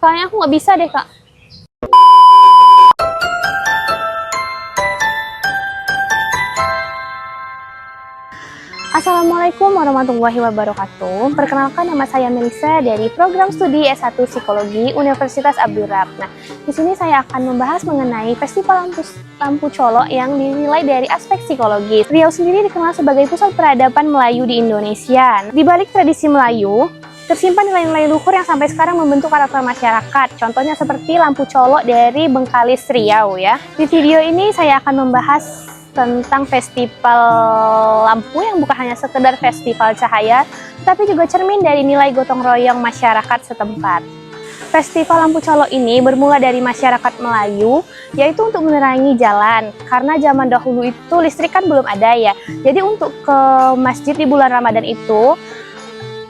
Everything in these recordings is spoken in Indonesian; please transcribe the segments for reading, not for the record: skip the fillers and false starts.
Kayaknya aku nggak bisa deh, Kak. Assalamualaikum warahmatullahi wabarakatuh. Perkenalkan, nama saya Melisa dari program studi S1 Psikologi Universitas Abdurrahman. Nah, di sini saya akan membahas mengenai Festival Lampu Colo yang dinilai dari aspek psikologi. Riau sendiri dikenal sebagai pusat peradaban Melayu di Indonesia. Di balik tradisi Melayu, tersimpan nilai-nilai luhur yang sampai sekarang membentuk karakter masyarakat. Contohnya seperti Lampu Colo dari Bengkalis, Riau ya. Di video ini saya akan membahas tentang festival lampu yang bukan hanya sekedar festival cahaya, tapi juga cermin dari nilai gotong royong masyarakat setempat. Festival Lampu Colo ini bermula dari masyarakat Melayu, yaitu untuk menerangi jalan. Karena zaman dahulu itu listrik kan belum ada ya. Jadi untuk ke masjid di bulan Ramadan itu,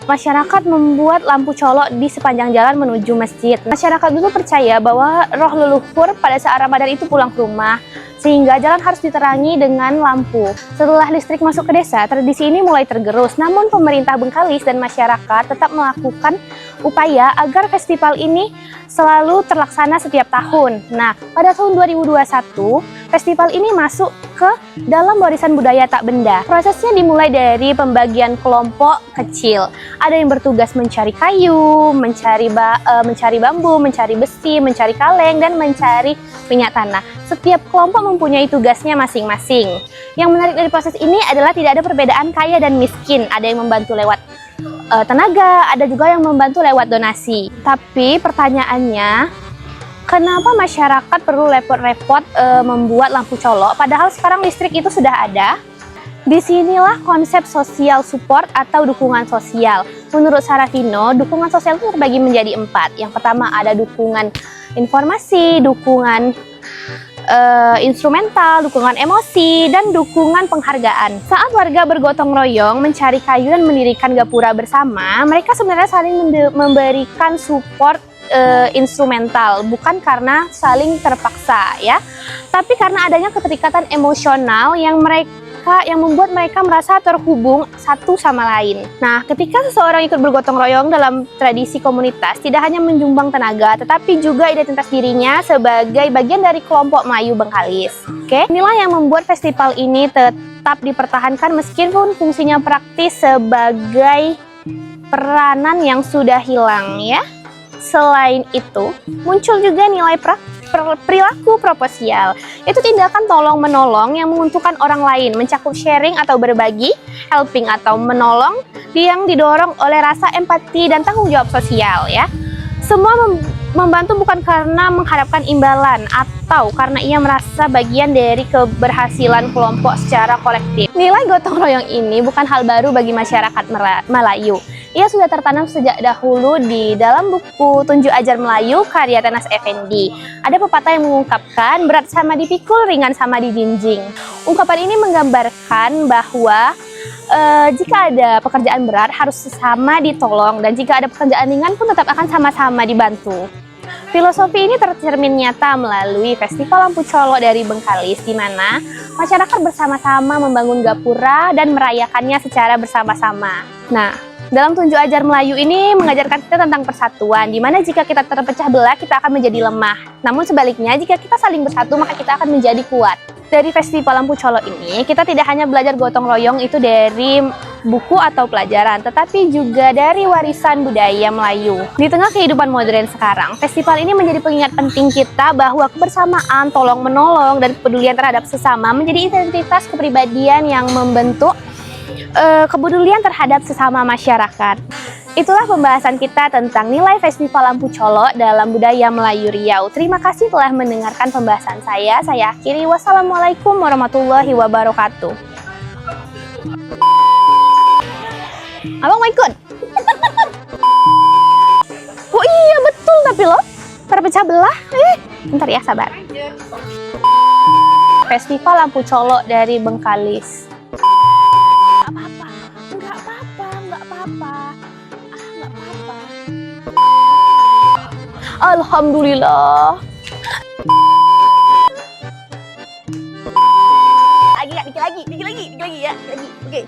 masyarakat membuat lampu colo di sepanjang jalan menuju masjid. Masyarakat dulu percaya bahwa roh leluhur pada saat Ramadan itu pulang ke rumah, sehingga jalan harus diterangi dengan lampu. Setelah listrik masuk ke desa, tradisi ini mulai tergerus. Namun pemerintah Bengkalis dan masyarakat tetap melakukan upaya agar festival ini selalu terlaksana setiap tahun. Nah, pada tahun 2021, festival ini masuk ke dalam warisan budaya tak benda. Prosesnya dimulai dari pembagian kelompok kecil. Ada yang bertugas mencari kayu, mencari bambu, mencari besi, mencari kaleng, dan mencari minyak tanah. Setiap kelompok mempunyai tugasnya masing-masing. Yang menarik dari proses ini adalah tidak ada perbedaan kaya dan miskin. Ada yang membantu lewat tenaga, ada juga yang membantu lewat donasi. Tapi pertanyaannya, kenapa masyarakat perlu repot-repot membuat lampu colo, padahal sekarang listrik itu sudah ada? Disinilah konsep social support atau dukungan sosial. Menurut Sarafino, dukungan sosial itu terbagi menjadi 4. Yang pertama ada dukungan informasi, dukungan instrumental, dukungan emosi, dan dukungan penghargaan. Saat warga bergotong royong mencari kayu dan mendirikan gapura bersama, mereka sebenarnya saling memberikan support instrumental, bukan karena saling terpaksa ya, tapi karena adanya keterikatan emosional yang membuat mereka merasa terhubung satu sama lain. Nah, ketika seseorang ikut bergotong royong dalam tradisi komunitas, tidak hanya menjumbang tenaga, tetapi juga identitas dirinya sebagai bagian dari kelompok Melayu Bengkalis. Oke, inilah yang membuat festival ini tetap dipertahankan meskipun fungsinya praktis sebagai peranan yang sudah hilang ya. Selain itu, muncul juga nilai perilaku proposial. Itu tindakan tolong-menolong yang menguntungkan orang lain, mencakup sharing atau berbagi, helping atau menolong, yang didorong oleh rasa empati dan tanggung jawab sosial ya. Semua membantu bukan karena mengharapkan imbalan atau karena ia merasa bagian dari keberhasilan kelompok secara kolektif. Nilai gotong royong ini bukan hal baru bagi masyarakat Melayu. Ia sudah tertanam sejak dahulu di dalam buku Tunjuk Ajar Melayu karya Tenas Effendi. Ada pepatah yang mengungkapkan berat sama dipikul, ringan sama dijinjing. Ungkapan ini menggambarkan bahwa jika ada pekerjaan berat harus sesama ditolong, dan jika ada pekerjaan ringan pun tetap akan sama-sama dibantu. Filosofi ini tercermin nyata melalui Festival Lampu Colo dari Bengkalis, di mana masyarakat bersama-sama membangun gapura dan merayakannya secara bersama-sama. Nah, dalam Tunjuk Ajar Melayu ini mengajarkan kita tentang persatuan, di mana jika kita terpecah belah, kita akan menjadi lemah. Namun sebaliknya, jika kita saling bersatu, maka kita akan menjadi kuat. Dari Festival Lampu Colo ini, kita tidak hanya belajar gotong royong itu dari buku atau pelajaran, tetapi juga dari warisan budaya Melayu. Di tengah kehidupan modern sekarang, festival ini menjadi pengingat penting kita bahwa kebersamaan, tolong-menolong, dan kepedulian terhadap sesama menjadi identitas kepribadian yang membentuk kepedulian terhadap sesama masyarakat. Itulah pembahasan kita tentang nilai Festival Lampu Colo dalam budaya Melayu Riau. Terima kasih telah mendengarkan pembahasan saya. Saya akhiri. Wassalamualaikum warahmatullahi wabarakatuh. Abang mau ikut? Oh iya betul, tapi lo terpecah belah. Bentar ya, sabar. Festival Lampu Colo dari Bengkalis. Alhamdulillah. Lagi, dikit lagi ya, lagi. Oke.